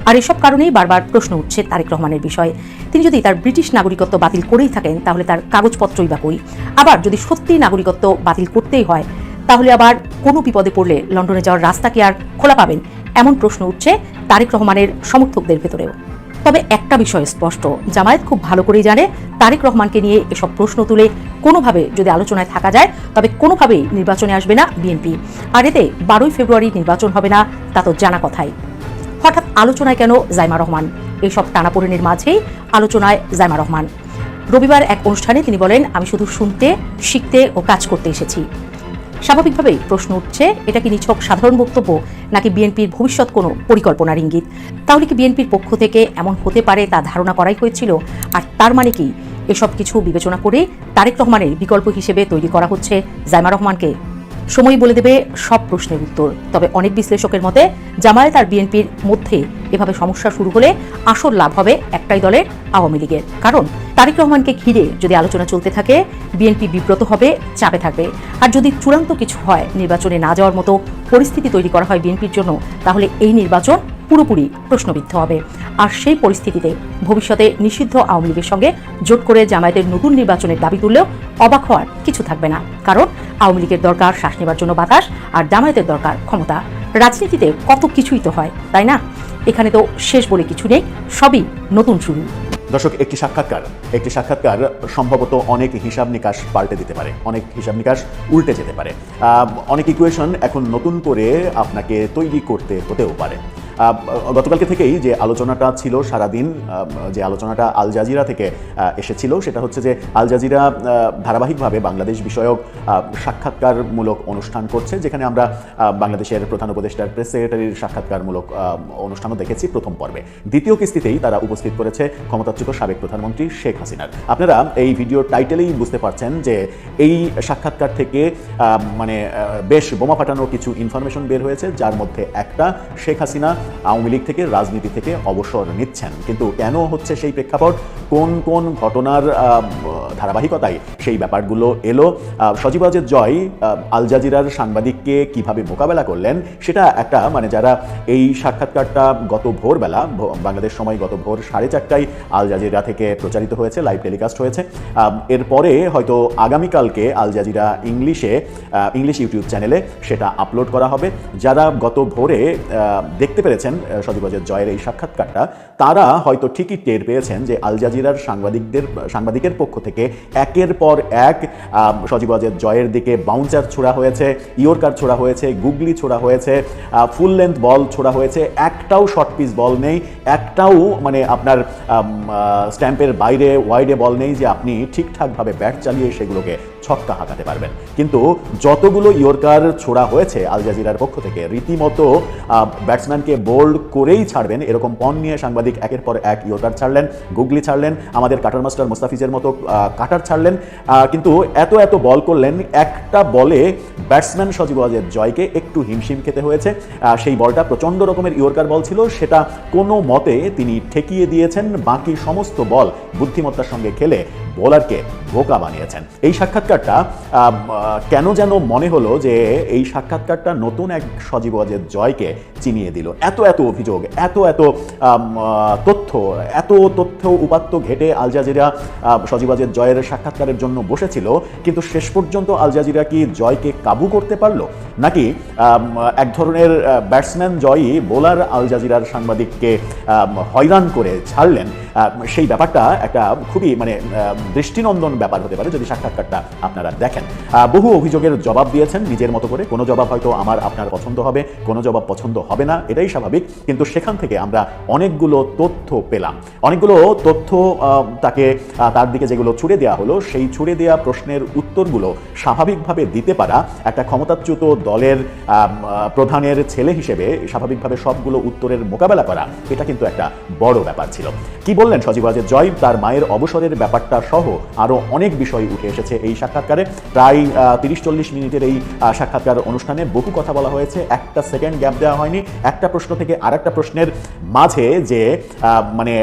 আর এসব কারণেই বারবার প্রশ্ন উঠছে তারেক রহমানের বিষয়ে। তিনি যদি তার ব্রিটিশ নাগরিকত্ব বাতিল করেই থাকেন তাহলে তার কাগজপত্রই বা কই? আবার যদি সত্যিই নাগরিকত্ব বাতিল করতেই হয় তাহলে আবার কোনো বিপদে পড়লে লন্ডনে যাওয়ার রাস্তা কি আর খোলা পাবেন? এমন প্রশ্ন উঠছে তারেক রহমানের সমর্থকদের ভেতরেও। তবে একটা বিষয় স্পষ্ট, জামায়াত খুব ভালো করেই জানে তারেক রহমানকে নিয়ে এসব প্রশ্ন তুলে কোনোভাবে যদি আলোচনায় থাকা যায় তবে কোনোভাবেই নির্বাচনে আসবে না বিএনপি। আর এতে 12 ফেব্রুয়ারি নির্বাচন হবে না তা তো জানা কথাই। হঠাৎ আলোচনায় কেন জাইমা রহমান? এসব টানাপোড়েনের মাঝেই আলোচনায় জাইমা রহমান। রবিবার এক অনুষ্ঠানে তিনি বলেন, আমি শুধু শুনতে, শিখতে ও কাজ করতে এসেছি। স্বাভাবিকভাবেই প্রশ্ন উঠছে, এটা কি নিছক সাধারণ বক্তব্য নাকি বিএনপির ভবিষ্যৎ কোনো পরিকল্পনার ইঙ্গিত? তাহলে কি বিএনপির পক্ষ থেকে এমন হতে পারে তা ধারণা করাই হয়েছিল? আর তার মানে কি এসব কিছু বিবেচনা করে তারেক রহমানের বিকল্প হিসেবে তৈরি করা হচ্ছে জাইমা রহমানকে? সময় বলে দেবে সব প্রশ্নের উত্তর। তবে অনেক বিশ্লেষকের মতে জামায়াত আর বিএনপির মধ্যে এভাবে সমস্যা শুরু হলে আসল লাভ হবে একটাই দলের, আওয়ামী লীগের। কারণ তারেক রহমানকে ঘিরে যদি আলোচনা চলতে থাকে, বিএনপি বিব্রত হবে, চাপে থাকবে। আর যদি চূড়ান্ত কিছু হয়, নির্বাচনে না যাওয়ার মতো পরিস্থিতি তৈরি করা হয় বিএনপির জন্য, তাহলে এই নির্বাচন পুরোপুরি প্রশ্নবিদ্ধ হবে। আর সেই পরিস্থিতিতে ভবিষ্যতে নিষিদ্ধ আওয়ামী লীগের সঙ্গে জোট করে জামায়াতের নতুন নির্বাচনের দাবি তুললেও অবাক হওয়ার কিছু থাকবে না। কারণ আওয়ামী লীগের দরকার শ্বাস নেবার জন্য বাতাস, আর জামায়াতের দরকার ক্ষমতা। রাজনীতিতে কত কিছুই তো হয়, তাই না? এখানে তো শেষ বলে কিছু নেই, সবই নতুন শুরু। দর্শক, একটি সাক্ষাৎকার সম্ভবত অনেক হিসাব নিকাশ পাল্টে দিতে পারে, অনেক হিসাব নিকাশ উল্টে যেতে পারে, অনেক ইকুয়েশন এখন নতুন করে আপনাকে তৈরি করতে হতেও পারে। গতকালকে থেকেই যে আলোচনাটা ছিল সারাদিন, যে আলোচনাটা আল জাজিরা থেকে এসেছিল, সেটা হচ্ছে যে আল জাজিরা ধারাবাহিকভাবে বাংলাদেশ বিষয়ক সাক্ষাৎকারমূলক অনুষ্ঠান করছে, যেখানে আমরা বাংলাদেশের প্রধান উপদেষ্টার প্রেস সেক্রেটারির সাক্ষাৎকারমূলক অনুষ্ঠানও দেখেছি প্রথম পর্বে। দ্বিতীয় কিস্তিতেই তারা উপস্থিত করেছে ক্ষমতাচ্যুত সাবেক প্রধানমন্ত্রী শেখ হাসিনার। আপনারা এই ভিডিওর টাইটেলেই বুঝতে পারছেন যে এই সাক্ষাৎকার থেকে মানে বেশ বোমা ফাটানোর কিছু ইনফরমেশন বের হয়েছে, যার মধ্যে একটা, শেখ হাসিনা আওয়ামী লীগ থেকে, রাজনীতি থেকে অবসর নিচ্ছেন। কিন্তু কেন হচ্ছে সেই প্রেক্ষাপট, কোন কোন ঘটনার ধারাবাহিকতায় সেই ব্যাপারগুলো এলো, সজীব ওয়াজেদ জয় আল জাজিরার সাংবাদিককে কিভাবে মোকাবেলা করলেন, সেটা একটা মানে যারা এই সাক্ষাৎকারটা গত ভোরবেলা, বাংলাদেশ সময় গত ভোর 4:30টায় আল জাজিরা থেকে প্রচারিত হয়েছে, লাইভ টেলিকাস্ট হয়েছে। এরপরে হয়তো আগামীকালকে আল জাজিরা ইংলিশ ইউটিউব চ্যানেলে সেটা আপলোড করা হবে। যারা গত ভোরে দেখতে পেরেছেন সজীব ওয়াজেদ জয়ের এই সাক্ষাৎকারটা, তারা হয়তো ঠিকই টের পেয়েছেন যে আল জাজিরার সাংবাদিকের পক্ষ থেকে একের পর এক সজীব ওয়াজেদ জয়ের দিকে বাউন্সার ছোড়া হয়েছে, ইয়র্কার ছোড়া হয়েছে, গুগলি ছোড়া হয়েছে, ফুল লেন্থ বল ছোড়া হয়েছে, একটাও শর্ট পিচ বল নেই, একটাও মানে আপনার স্ট্যাম্পের বাইরে ওয়াইডে বল নেই যে আপনি ঠিকঠাকভাবে ব্যাট চালিয়ে সেগুলোকে ছক্কা হাঁকাতে পারবেন। কিন্তু যতগুলো ইয়র্কার ছোড়া হয়েছে আল জাজিরার পক্ষ থেকে, রীতিমতো ব্যাটসম্যানকে বোল্ড করেই ছাড়বেন এরকম পণ নিয়ে সাংবাদিক একের পর এক ইয়র্কার ছাড়লেন, গুগলি ছাড়লেন, আমাদের কাটার মাস্টার মুস্তাফিজের মতো কাটার ছাড়লেন, কিন্তু এত বল করলেন, একটা বলে ব্যাটসম্যান সজীব ওয়াজেদ জয়কে একটু হিমশিম খেতে হয়েছে। সেই বলটা প্রচণ্ড রকমের ইয়র্কার বল ছিল, সেটা কোনো মতে তিনি ঠেকিয়ে দিয়েছেন, বাকি সমস্ত বল বুদ্ধিমত্তার সঙ্গে খেলে বোলারকে বোকা বানিয়েছেন। এই সাক্ষাৎকারটা কেন যেন মনে হলো যে এই সাক্ষাৎকারটা নতুন এক সজীব ওয়াজেদ জয়কে চিনিয়ে দিল। এত অভিযোগ, এত তথ্য উপাত্ত ঘেটে আল জাজিরা সজীব ওয়াজেদ জয়ের সাক্ষাৎকারের জন্য বসেছিল, কিন্তু শেষ পর্যন্ত আল জাজিরা কি জয়কে কাবু করতে পারলো, নাকি এক ধরনের ব্যাটসম্যান জয়ই বোলার আল জাজিরার সাংবাদিককে হয়রান করে ছাড়লেন? সেই ব্যাপারটা একটা খুবই মানে দৃষ্টিনন্দন ব্যাপার হতে পারে যদি সাক্ষাৎকারটা আপনারা দেখেন। বহু অভিযোগের জবাব দিয়েছেন নিজের মতো করে, কোনো জবাব হয়তো আমার আপনার পছন্দ হবে, কোনো জবাব পছন্দ হবে না, এটাই স্বাভাবিক। কিন্তু সেখান থেকে আমরা অনেকগুলো তথ্য পেলাম, অনেকগুলো তথ্য তার দিকে যেগুলো ছুড়ে দেওয়া হলো, সেই ছুড়ে দেওয়া প্রশ্নের উত্তরগুলো স্বাভাবিকভাবে দিতে পারা একটা ক্ষমতাচ্যুত দলের প্রধানের ছেলে হিসেবে স্বাভাবিকভাবে সবগুলো উত্তরের মোকাবেলা করা, এটা কিন্তু একটা বড় ব্যাপার ছিল। কি বললেন সজীব ওয়াজেদ জয়, তার মায়ের অবসরের ব্যাপারটা সহ আরও অনেক বিষয় উঠে এসেছে এই সাক্ষাৎকারে। প্রায় 30-40 মিনিটের এই সাক্ষাৎকার অনুষ্ঠানে বহু কথা বলা হয়েছে, একটা সেকেন্ড গ্যাপ দেওয়া হয়নি। একটা প্রশ্ন থেকে আরেকটা প্রশ্নের মাঝে যে মানে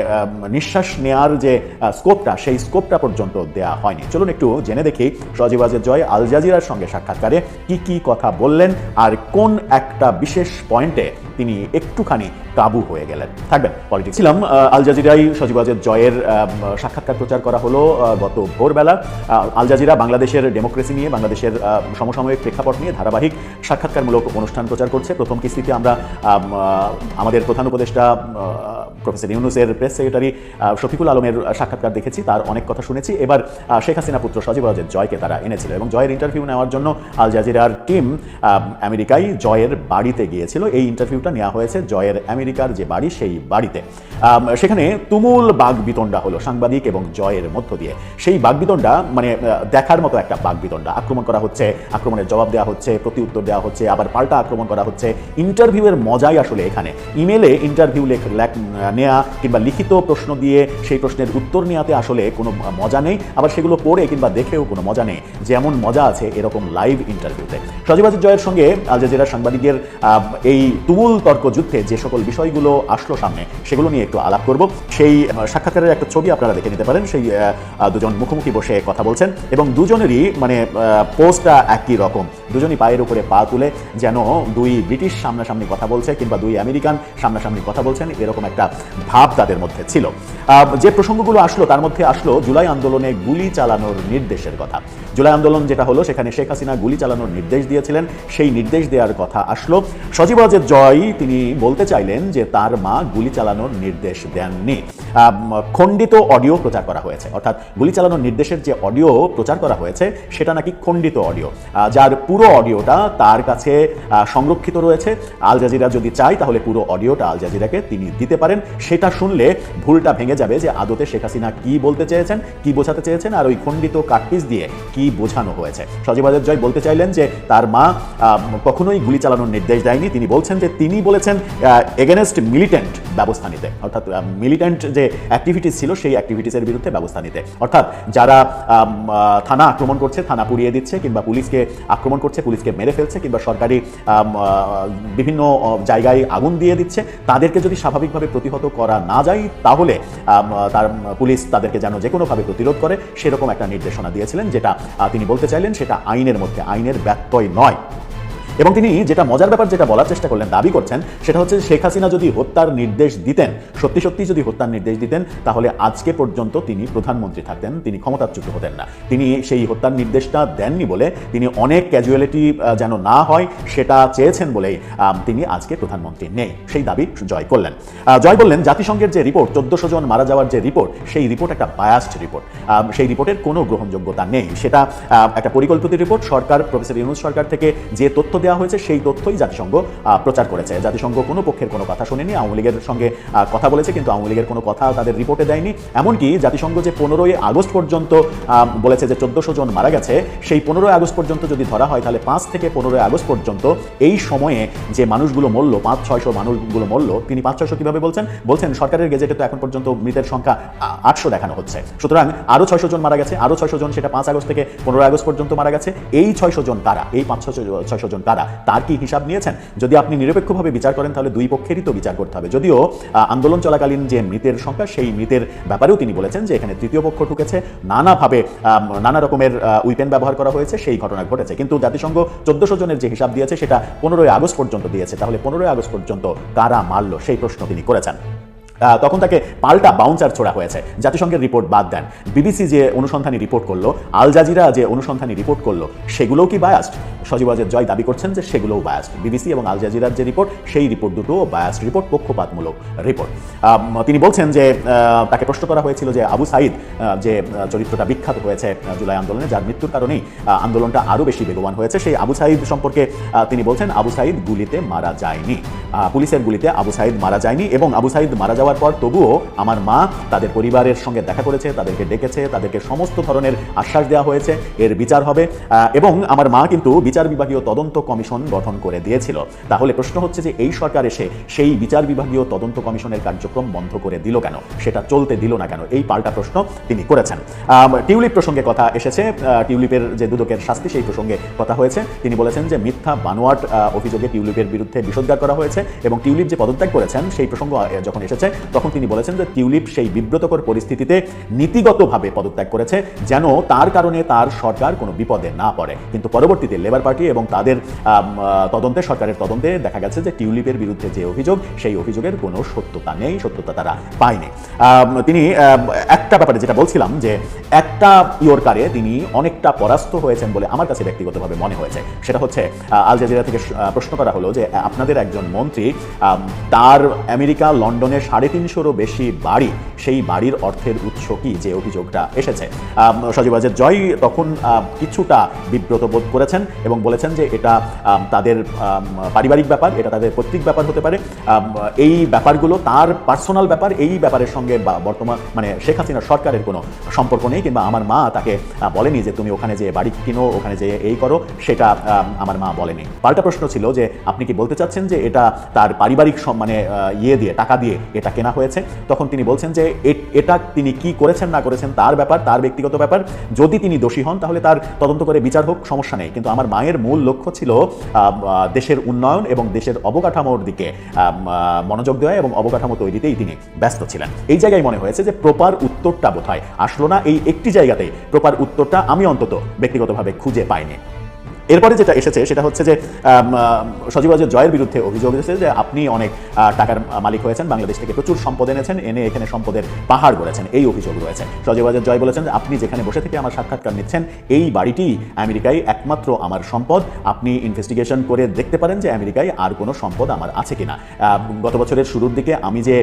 নিঃশ্বাস নেওয়ার যে স্কোপটা, সেই স্কোপটা পর্যন্ত দেওয়া হয়নি। চলুন একটু জেনে দেখি সজীব ওয়াজেদ জয় আল জাজিরার সঙ্গে সাক্ষাৎকারে কি কথা বললেন, আর কোন একটা বিশেষ পয়েন্টে তিনি একটুখানি কাবু হয়ে গেলেন। থাকবেন পলিটিক্স। ছিলাম আল জাজিরায় সজীব ওয়াজেদ জয়ের সাক্ষাৎকার প্রচার করা হলো গত ভোরবেলা। আল জাজিরা বাংলাদেশের ডেমোক্রেসি নিয়ে, বাংলাদেশের সমসাময়িক প্রেক্ষাপট নিয়ে ধারাবাহিক সাক্ষাৎকারমূলক অনুষ্ঠান প্রচার করছে। প্রথম কিস্তিতে আমরা আমাদের প্রধান উপদেষ্টা প্রফেসর ইউনূসের প্রেস সেক্রেটারি শফিকুল আলমের সাক্ষাৎকার দেখেছি, তার অনেক কথা শুনেছি। এবার শেখ হাসিনা পুত্র সজীব ওয়াজেদ জয়কে তারা এনেছিল এবং জয়ের ইন্টারভিউ নেওয়ার জন্য আল জাজিরার টিম আমেরিকায় জয়ের বাড়িতে গিয়েছিল। এই ইন্টারভিউটা নেওয়া হয়েছে জয়ের আমেরিকার যে বাড়ি, সেই বাড়িতে। সেখানে তুমুল তুমুল বাগবিতণ্ডা হলো সাংবাদিক এবং জয়ের মধ্য দিয়ে। সেই বাগবিতণ্ডা মানে দেখার মতো একটা বাগবিতণ্ডা। আক্রমণ করা হচ্ছে, আক্রমণের জবাব দেওয়া হচ্ছে, প্রতি উত্তর দেওয়া হচ্ছে, আবার পাল্টা আক্রমণ করা হচ্ছে। ইন্টারভিউয়ের মজাই আসলে এখানে। ইমেলে ইন্টারভিউ নেওয়া কিংবা লিখিত প্রশ্ন দিয়ে সেই প্রশ্নের উত্তর নেওয়াতে আসলে কোনো মজা নেই, আবার সেগুলো পড়ে কিংবা দেখেও কোনো মজা নেই, যেমন মজা আছে এরকম লাইভ ইন্টারভিউতে। সজীব ওয়াজেদ জয়ের সঙ্গে আল জাজিরার সাংবাদিকদের এই তুমুল তর্কযুদ্ধে যে সকল বিষয়গুলো আসলো সামনে সেগুলো নিয়ে একটু আলাপ করব। সেই সাক্ষাৎকারের একটা ছবি আপনারা দেখে নিতে পারেন। সেই দুজন মুখোমুখি বসে কথা বলছেন এবং দুজনেরই মানে পোস্টটা একই রকম। দুজনই পায়ের উপরে পা তুলে যেন দুই ব্রিটিশ সামনাসামনি কথা বলছে কিংবা দুই আমেরিকান সামনাসামনি কথা বলছেন, এরকম একটা ভাব তাদের মধ্যে ছিল। যে প্রসঙ্গগুলো আসলো তার মধ্যে আসলো জুলাই আন্দোলনে গুলি চালানোর নির্দেশের কথা। জুলাই আন্দোলন যেটা হলো সেখানে শেখ হাসিনা গুলি চালানোর নির্দেশ দিয়েছিলেন, সেই নির্দেশ দেওয়ার কথা আসলো। সজীব ওয়াজেদ জয় তিনি বলতে চাইলেন যে তার মা গুলি চালানোর নির্দেশ দেননি। খণ্ডিত অডিও প্রচার করা হয়েছে, অর্থাৎ গুলি চালানোর নির্দেশের যে অডিও প্রচার করা হয়েছে সেটা নাকি খণ্ডিত অডিও, যার পুরো অডিওটা তার কাছে সংরক্ষিত রয়েছে। আল জাজিরা যদি চায় তাহলে পুরো অডিওটা আল জাজিরাকে তিনি দিতে পারেন। সেটা শুনলে ভুলটা ভেঙে যাবে যে আদতে শেখ হাসিনা কি বলতে চেয়েছেন, কি বোঝাতে চেয়েছেন, আর ওই খণ্ডিত কাটপিস দিয়ে কি বোঝানো হয়েছে। সজীব ওয়াজেদ জয় বলতে চাইলেন যে তার মা কখনোই গুলি চালানোর নির্দেশ দেয়নি। তিনি বলছেন যে তিনি বলেছেন এগেনস্ট মিলিটেন্ট ব্যবস্থা নিতে, অর্থাৎ মিলিটেন্ট যে অ্যাক্টিভিটিস ছিল সেই অ্যাক্টিভিটিসের বিরুদ্ধে ব্যবস্থা নিতে। অর্থাৎ যারা থানা আক্রমণ করছে, থানা পুড়িয়ে দিচ্ছে, কিংবা পুলিশকে আক্রমণ করছে, পুলিশকে মেরে ফেলছে, কিংবা সরকারি বিভিন্ন জায়গায় আগুন দিয়ে দিচ্ছে, তাদেরকে যদি স্বাভাবিকভাবে প্রতিহত করা না যায় তাহলে তার পুলিশ তাদেরকে যেন যে কোনোভাবে প্রতিরোধ করে, সেরকম একটা নির্দেশনা দিয়েছিলেন, যেটা তিনি বলতে চাইলেন সেটা আইনের মধ্যে, আইনের ব্যত্যয় নয়। এবং তিনি যেটা মজার ব্যাপার যেটা বলার চেষ্টা করলেন, দাবি করছেন, সেটা হচ্ছে শেখ হাসিনা যদি হত্যার নির্দেশ দিতেন, সত্যি সত্যি যদি হত্যার নির্দেশ দিতেন, তাহলে আজকে পর্যন্ত তিনি প্রধানমন্ত্রী থাকতেন, তিনি ক্ষমতাচ্যুত হতেন না। তিনি সেই হত্যার নির্দেশটা দেননি বলে, তিনি অনেক ক্যাজুয়ালিটি যেন না হয় সেটা চেয়েছেন বলেই তিনি আজকে প্রধানমন্ত্রী নেই, সেই দাবি জয় করলেন। জয় বললেন জাতিসংঘের যে রিপোর্ট 1400 জন মারা যাওয়ার যে রিপোর্ট, সেই রিপোর্ট একটা বায়াসড রিপোর্ট, সেই রিপোর্টের কোনো গ্রহণযোগ্যতা নেই। সেটা একটা পরিকল্পিত রিপোর্ট। সরকার, প্রফেসর ইউনূস সরকার থেকে যে তথ্য দেওয়া হয়েছে সেই তথ্যই জাতিসংঘ প্রচার করেছে। জাতিসংঘ কোনো পক্ষের কোনো কথা শুনেনি। আওয়ামী লীগের সঙ্গে কথা বলেছে, কিন্তু আওয়ামী লীগের কোনো কথা তাদের রিপোর্টে দেয়নি। এমনকি জাতিসংঘ যে 15ই আগস্ট পর্যন্ত বলেছে যে 1400 জন মারা গেছে, সেই 15ই আগস্ট পর্যন্ত যদি ধরা হয় তাহলে 5 থেকে 15ই আগস্ট পর্যন্ত এই সময়ে যে মানুষগুলো মরল, 500-600 মানুষগুলো মরল, তিনি 500-600 কিভাবে বলছেন সরকারের গেজেটে তো এখন পর্যন্ত মৃতের সংখ্যা 800 দেখানো হচ্ছে। সুতরাং আরও 600 জন মারা গেছে, আরও 600 জন সেটা 5 আগস্ট থেকে 15 আগস্ট পর্যন্ত মারা গেছে। এই 600 জন কারা, এই 500-600 জন কারা, তার কি হিসাব নিয়েছেন? যদি আপনি নিরপেক্ষভাবে বিচার করেন তাহলে দুই পক্ষেরই তো বিচার করতে হবে। যদিও আন্দোলন চলাকালীন যে মৃতের সংখ্যা, সেই মৃতের ব্যাপারেও তিনি বলেছেন যে এখানে তৃতীয় পক্ষ ঢুকেছে, নানাভাবে নানা রকমের উইপেন ব্যবহার করা হয়েছে, সেই ঘটনা ঘটেছে। কিন্তু জাতিসংঘ 1400 জনের যে হিসাব দিয়েছে সেটা 15ই আগস্ট পর্যন্ত দিয়েছে। তাহলে 15ই আগস্ট পর্যন্ত কারা মারল সেই প্রশ্ন তিনি করেছেন। তখন তাকে পাল্টা বাউন্সার ছোড়া হয়েছে। জাতিসংঘের রিপোর্ট বাদ দেন, বিবিসি যে অনুসন্ধানী রিপোর্ট করলো, আল জাজিরা যে অনুসন্ধানী রিপোর্ট করলো, সেগুলোও কি বায়াসড? সজীব ওয়াজেদ জয় দাবি করছেন যে সেগুলোও বায়াসড। বিবিসি এবং আল জাজিরার যে রিপোর্ট, সেই রিপোর্ট দুটো বায়াসড রিপোর্ট, পক্ষপাতমূলক রিপোর্ট। তিনি বলছেন যে তাকে প্রশ্ন করা হয়েছিল যে আবু সাইদ যে চরিত্রটা বিখ্যাত হয়েছে জুলাই আন্দোলনে, যার মৃত্যুর কারণেই আন্দোলনটা আরও বেশি বেগবান হয়েছে, সেই আবু সাইদ সম্পর্কে তিনি বলছেন আবু সাইদ গুলিতে মারা যায়নি, পুলিশের গুলিতে আবু সাইদ মারা যায়নি। এবং আবু সাইদ মারা যাওয়ার পর তবুও আমার মা তাদের পরিবারের সঙ্গে দেখা করেছে, তাদেরকে ডেকেছে, তাদেরকে সমস্ত ধরনের আশ্বাস দেওয়া হয়েছে এর বিচার হবে। এবং আমার মা কিন্তু বিচার বিভাগীয় তদন্ত কমিশন গঠন করে দিয়েছিল। তাহলে প্রশ্ন হচ্ছে যে এই সরকার এসে সেই বিচার বিভাগীয় তদন্ত কমিশনের কার্যক্রম বন্ধ করে দিল কেন, সেটা চলতে দিল না কেন, এই পাল্টা প্রশ্ন তিনি করেছেন। টিউলিপ প্রসঙ্গে কথা এসেছে, টিউলিপের যে দুদকের শাস্তি সেই প্রসঙ্গে কথা হয়েছে। তিনি বলেছেন যে মিথ্যা বানোয়াট অভিযোগে টিউলিপের বিরুদ্ধে বিষোদ্গার করা হয়েছে এবং টিউলিপ যে পদত্যাগ করেছেন সেই প্রসঙ্গ যখন এসেছে তখন তিনি বলেছেন যে টিউলিপ সেই বিব্রতকর পরিস্থিতিতে নীতিগতভাবে পদত্যাগ করেছে যেন তার কারণে তার সরকার কোনো বিপদে না পড়ে। কিন্তু পরবর্তীতে লেবার পার্টি এবং তাদের তদন্তে, সরকারের তদন্তে দেখা গেছে যে টিউলিপের বিরুদ্ধে যে অভিযোগ, সেই অভিযোগের কোনো সত্যতা নেই, সত্যতা তারা পায়নি। তিনি একটা ব্যাপারে যেটা বলছিলাম যে একটা ইয়র্কারে তিনি অনেকটা পরাস্ত হয়েছেন বলে আমার কাছে ব্যক্তিগতভাবে মনে হয়েছে। সেটা হচ্ছে আল জাজিরা থেকে প্রশ্ন করা হলো যে আপনাদের একজন মন্ত্রী তার আমেরিকা লন্ডনে 350-রও বেশি বাড়ি, সেই বাড়ির অর্থের উৎস কি, যে অভিযোগটা এসেছে। সজীব ওয়াজেদ জয় তখন কিছুটা বিব্রত বোধ করেছেন এবং বলেছেন যে এটা তাদের পারিবারিক ব্যাপার, এটা তাদের পৈতৃক ব্যাপার হতে পারে, এই ব্যাপারগুলো তার পার্সোনাল ব্যাপার, এই ব্যাপারের সঙ্গে বর্তমান মানে শেখ হাসিনার সরকারের কোনো সম্পর্ক নেই, কিংবা আমার মা তাকে বলেনি যে তুমি ওখানে যে বাড়ি কিনো, ওখানে যে এই করো, সেটা আমার মা বলেনি। পাল্টা প্রশ্ন ছিল যে আপনি কি বলতে চাচ্ছেন যে এটা তার পারিবারিক মানে ইয়ে দিয়ে, টাকা দিয়ে এটা কেনা হয়েছে? তখন তিনি বলছেন যে এটা তিনি কি করেছেন না করেছেন তার ব্যাপার, তার ব্যক্তিগত ব্যাপার, যদি তিনি দোষী হন তাহলে তার তদন্ত করে বিচার হোক, সমস্যা নেই, কিন্তু আমার মায়ের মূল লক্ষ্য ছিল দেশের উন্নয়ন এবং দেশের অবকাঠামোর দিকে মনোযোগ দেওয়া এবং অবকাঠামো তৈরিতেই তিনি ব্যস্ত ছিলেন। এই জায়গায় মনে হয়েছে যে প্রপার উত্তরটা বোধহয় আসলো না, এই একটি জায়গাতেই প্রপার উত্তরটা আমি অন্তত ব্যক্তিগতভাবে খুঁজে পাইনি। এরপরে যেটা এসেছে সেটা হচ্ছে যে সজীব ওয়াজেদ জয়ের বিরুদ্ধে অভিযোগ এসেছে যে আপনি অনেক টাকার মালিক হয়েছেন, বাংলাদেশ থেকে প্রচুর সম্পদ এনেছেন, এনে এখানে সম্পদের পাহাড় গড়েছেন, এই অভিযোগ রয়েছে। সজীব ওয়াজেদ জয় বলেছেন যে আপনি যেখানে বসে থেকে আমার সাক্ষাৎকার নিচ্ছেন, এই বাড়িটি আমেরিকায় একমাত্র আমার সম্পদ, আপনি ইনভেস্টিগেশন করে দেখতে পারেন যে আমেরিকায় আর কোনো সম্পদ আমার আছে কিনা। গত বছরের শুরুর দিকে আমি যে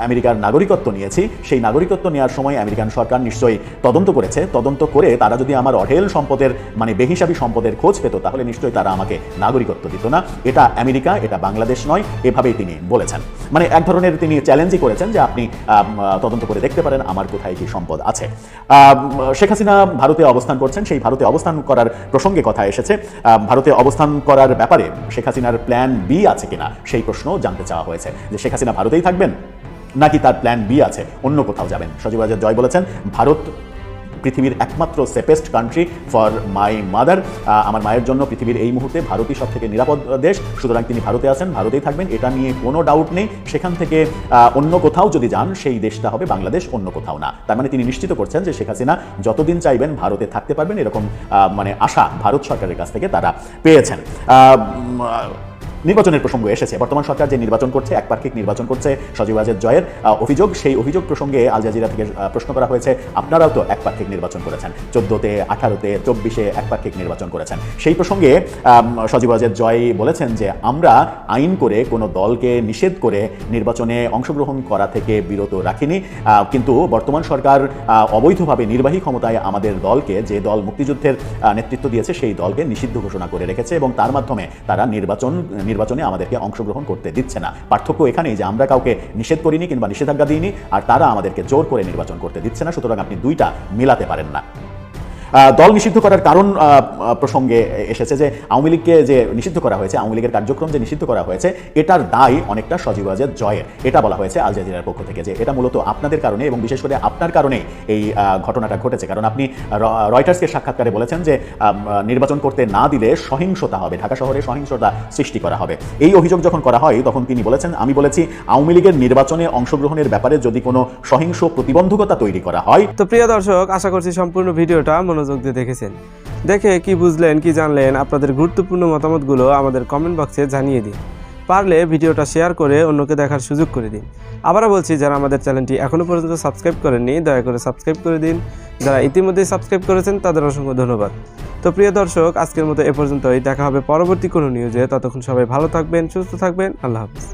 আমেরিকার নাগরিকত্ব নিয়েছি, সেই নাগরিকত্ব নেওয়ার সময় আমেরিকান সরকার নিশ্চয়ই তদন্ত করেছে, তদন্ত করে তারা যদি আমার অঢেল সম্পদের মানে বেহিসাবি সম্পদের খোঁজ পেত তাহলে নিশ্চয়ই তারা আমাকে নাগরিকত্ব দিত না। এটা আমেরিকা, এটা বাংলাদেশ নয়, এভাবেই তিনি বলেছেন। মানে এক ধরনের তিনি চ্যালেঞ্জই করেছেন যে আপনি তদন্ত করে দেখতে পারেন আমার কোথায় কি সম্পদ আছে। শেখ হাসিনা ভারতে অবস্থান করছেন, সেই ভারতে অবস্থান করার প্রসঙ্গে কথা এসেছে। ভারতে অবস্থান করার ব্যাপারে শেখ হাসিনার প্ল্যান বি আছে কিনা সেই প্রশ্ন জানতে চাওয়া হয়েছে, যে শেখ হাসিনা ভারতেই থাকবেন নাকি তার প্ল্যান বি আছে, অন্য কোথাও যাবেন। সজীব ওয়াজেদ জয় বলেছেন ভারত পৃথিবীর একমাত্র safest country for my mother, আমার মায়ের জন্য পৃথিবীর এই মুহূর্তে ভারতই সব থেকে নিরাপদ দেশ, সুতরাং তিনি ভারতে আছেন, ভারতেই থাকবেন, এটা নিয়ে কোনো ডাউট নেই। সেখান থেকে অন্য কোথাও যদি যান সেই দেশটা হবে বাংলাদেশ, অন্য কোথাও না। তার মানে তিনি নিশ্চিত করছেন যে শেখ হাসিনা যতদিন চাইবেন ভারতে থাকতে পারবেন, এরকম মানে আশা ভারত সরকারের কাছ থেকে তারা পেয়েছেন। নির্বাচনের প্রসঙ্গ এসেছে। বর্তমান সরকার যে নির্বাচন করছে, একপাক্ষিক নির্বাচন করছে, সজীব ওয়াজেদ জয়ের অভিযোগ, সেই অভিযোগ প্রসঙ্গে আল জাজিরা থেকে প্রশ্ন করা হয়েছে আপনারাও তো একপাক্ষিক নির্বাচন করেছেন, 14-তে, 18-তে, 24-এ একপাক্ষিক নির্বাচন করেছেন। সেই প্রসঙ্গে সজীব ওয়াজেদ জয় বলেছেন যে আমরা আইন করে কোনো দলকে নিষেধ করে নির্বাচনে অংশগ্রহণ করা থেকে বিরত রাখিনি, কিন্তু বর্তমান সরকার অবৈধভাবে নির্বাহী ক্ষমতায় আমাদের দলকে, যে দল মুক্তিযুদ্ধের নেতৃত্ব দিয়েছে সেই দলকে নিষিদ্ধ ঘোষণা করে রেখেছে এবং তার মাধ্যমে তারা নির্বাচনে আমাদেরকে অংশগ্রহণ করতে দিচ্ছে না। পার্থক্য এখানেই যে আমরা কাউকে নিষেধ করিনি কিংবা নিষেধাজ্ঞা দিইনি, আর তারা আমাদেরকে জোর করে নির্বাচন করতে দিচ্ছে না, সুতরাং আপনি দুইটা মিলাতে পারেন না। দল নিষিদ্ধ করার কারণ প্রসঙ্গে এসেছে যে আওয়ামী লীগকে যে নিষিদ্ধ করা হয়েছে, আওয়ামী লীগের কার্যক্রম যে নিষিদ্ধ করা হয়েছে, এটার দায় অনেকটা সজীব ওয়াজেদ জয়ের, এটা বলা হয়েছে আল জাজিরার পক্ষ থেকে, যে এটা মূলত আপনাদের কারণে এবং বিশেষ করে আপনার কারণেই এই ঘটনাটা ঘটেছে। কারণ আপনি রয়টার্সকে সাক্ষাৎকারে বলেছেন যে নির্বাচন করতে না দিলে সহিংসতা হবে, ঢাকা শহরে সহিংসতা সৃষ্টি করা হবে। এই অভিযোগ যখন করা হয় তখন তিনি বলেছেন আমি বলেছি আওয়ামী লীগের নির্বাচনে অংশগ্রহণের ব্যাপারে যদি কোনো সহিংস প্রতিবন্ধকতা তৈরি করা হয়। তো প্রিয় দর্শক, আশা করছি সম্পূর্ণ ভিডিওটা মনোযোগ দিয়ে দেখেছেন। দেখে কি বুঝলেন, কি জানলেন, আপনাদের গুরুত্বপূর্ণ মতামতগুলো আমাদের কমেন্ট বক্সে জানিয়ে দিন। পারলে ভিডিওটা শেয়ার করে অন্যকে দেখার সুযোগ করে দিন। আবারও বলছি, যারা আমাদের চ্যানেলটি এখনও পর্যন্ত সাবস্ক্রাইব করেননি দয়া করে সাবস্ক্রাইব করে দিন, যারা ইতিমধ্যেই সাবস্ক্রাইব করেছেন তাদের অসংখ্য ধন্যবাদ। তো প্রিয় দর্শক, আজকের মতো এ পর্যন্তই, দেখা হবে পরবর্তী কোনো নিউজে। ততক্ষণ সবাই ভালো থাকবেন, সুস্থ থাকবেন, আল্লাহ হাফেজ।